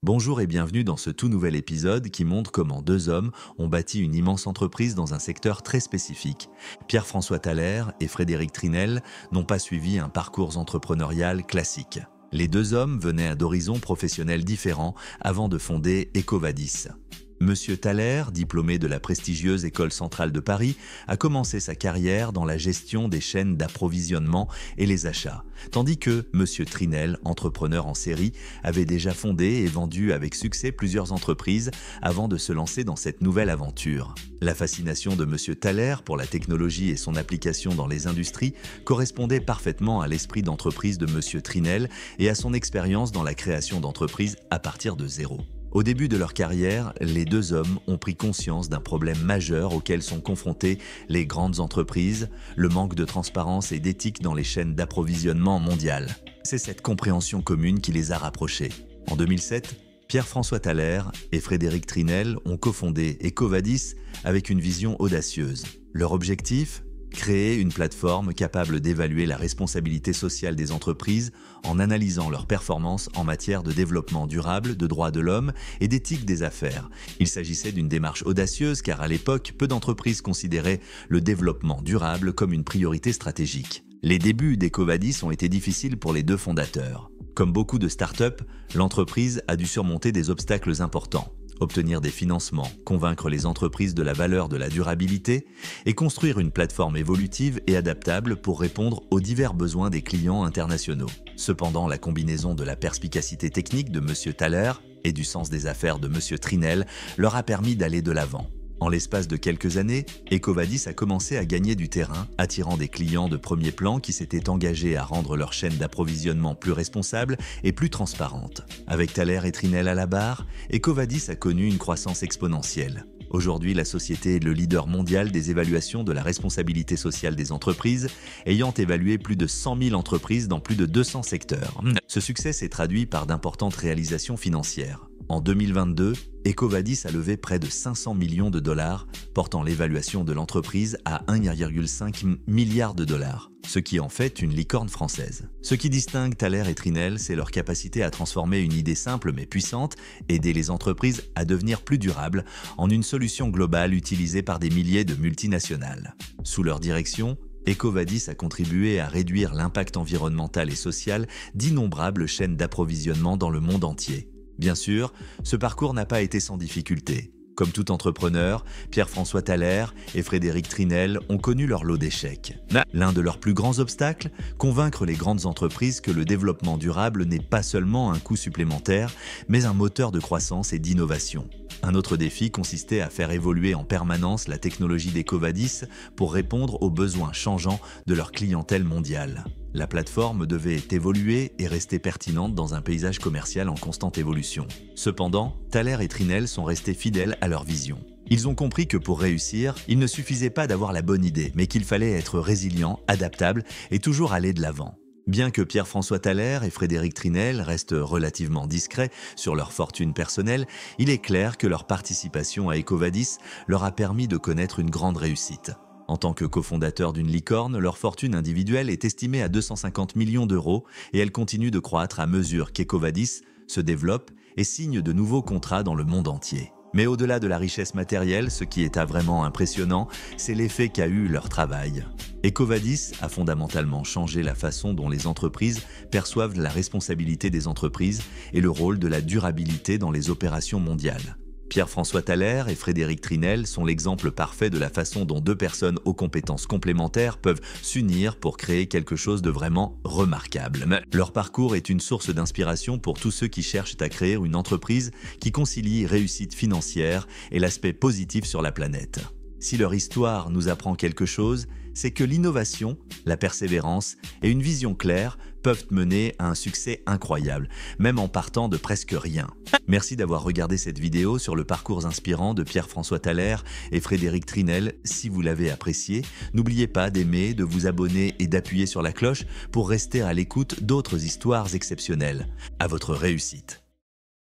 Bonjour et bienvenue dans ce tout nouvel épisode qui montre comment deux hommes ont bâti une immense entreprise dans un secteur très spécifique. Pierre-François Thaler et Frédéric Trinel n'ont pas suivi un parcours entrepreneurial classique. Les deux hommes venaient d'horizons professionnels différents avant de fonder EcoVadis. Monsieur Thaler, diplômé de la prestigieuse École centrale de Paris, a commencé sa carrière dans la gestion des chaînes d'approvisionnement et les achats, tandis que Monsieur Trinel, entrepreneur en série, avait déjà fondé et vendu avec succès plusieurs entreprises avant de se lancer dans cette nouvelle aventure. La fascination de Monsieur Thaler pour la technologie et son application dans les industries correspondait parfaitement à l'esprit d'entreprise de Monsieur Trinel et à son expérience dans la création d'entreprises à partir de zéro. Au début de leur carrière, les deux hommes ont pris conscience d'un problème majeur auquel sont confrontées les grandes entreprises, le manque de transparence et d'éthique dans les chaînes d'approvisionnement mondiales. C'est cette compréhension commune qui les a rapprochés. En 2007, Pierre-François Thaler et Frédéric Trinel ont cofondé EcoVadis avec une vision audacieuse. Leur objectif ? Créer une plateforme capable d'évaluer la responsabilité sociale des entreprises en analysant leurs performances en matière de développement durable, de droits de l'homme et d'éthique des affaires. Il s'agissait d'une démarche audacieuse car à l'époque, peu d'entreprises considéraient le développement durable comme une priorité stratégique. Les débuts d'EcoVadis ont été difficiles pour les deux fondateurs. Comme beaucoup de startups, l'entreprise a dû surmonter des obstacles importants. Obtenir des financements, convaincre les entreprises de la valeur de la durabilité et construire une plateforme évolutive et adaptable pour répondre aux divers besoins des clients internationaux. Cependant, la combinaison de la perspicacité technique de M. Thaler et du sens des affaires de M. Trinel leur a permis d'aller de l'avant. En l'espace de quelques années, EcoVadis a commencé à gagner du terrain, attirant des clients de premier plan qui s'étaient engagés à rendre leur chaîne d'approvisionnement plus responsable et plus transparente. Avec Thaler et Trinel à la barre, EcoVadis a connu une croissance exponentielle. Aujourd'hui, la société est le leader mondial des évaluations de la responsabilité sociale des entreprises, ayant évalué plus de 100 000 entreprises dans plus de 200 secteurs. Ce succès s'est traduit par d'importantes réalisations financières. En 2022, EcoVadis a levé près de 500 millions de dollars, portant l'évaluation de l'entreprise à 1,5 milliard de dollars, ce qui en fait une licorne française. Ce qui distingue Thaler et Trinel, c'est leur capacité à transformer une idée simple mais puissante, aider les entreprises à devenir plus durables, en une solution globale utilisée par des milliers de multinationales. Sous leur direction, EcoVadis a contribué à réduire l'impact environnemental et social d'innombrables chaînes d'approvisionnement dans le monde entier. Bien sûr, ce parcours n'a pas été sans difficulté. Comme tout entrepreneur, Pierre-François Thaler et Frédéric Trinel ont connu leur lot d'échecs. L'un de leurs plus grands obstacles, convaincre les grandes entreprises que le développement durable n'est pas seulement un coût supplémentaire, mais un moteur de croissance et d'innovation. Un autre défi consistait à faire évoluer en permanence la technologie d'EcoVadis pour répondre aux besoins changeants de leur clientèle mondiale. La plateforme devait évoluer et rester pertinente dans un paysage commercial en constante évolution. Cependant, Thaler et Trinel sont restés fidèles à leur vision. Ils ont compris que pour réussir, il ne suffisait pas d'avoir la bonne idée, mais qu'il fallait être résilient, adaptable et toujours aller de l'avant. Bien que Pierre-François Thaler et Frédéric Trinel restent relativement discrets sur leur fortune personnelle, il est clair que leur participation à EcoVadis leur a permis de connaître une grande réussite. En tant que cofondateurs d'une licorne, leur fortune individuelle est estimée à 250 millions d'euros et elle continue de croître à mesure qu'EcoVadis se développe et signe de nouveaux contrats dans le monde entier. Mais au-delà de la richesse matérielle, ce qui est vraiment impressionnant, c'est l'effet qu'a eu leur travail. EcoVadis a fondamentalement changé la façon dont les entreprises perçoivent la responsabilité des entreprises et le rôle de la durabilité dans les opérations mondiales. Pierre-François Thaler et Frédéric Trinel sont l'exemple parfait de la façon dont deux personnes aux compétences complémentaires peuvent s'unir pour créer quelque chose de vraiment remarquable. Leur parcours est une source d'inspiration pour tous ceux qui cherchent à créer une entreprise qui concilie réussite financière et l'aspect positif sur la planète. Si leur histoire nous apprend quelque chose, c'est que l'innovation, la persévérance et une vision claire peuvent mener à un succès incroyable, même en partant de presque rien. Merci d'avoir regardé cette vidéo sur le parcours inspirant de Pierre-François Thaler et Frédéric Trinel. Si vous l'avez apprécié, n'oubliez pas d'aimer, de vous abonner et d'appuyer sur la cloche pour rester à l'écoute d'autres histoires exceptionnelles. À votre réussite.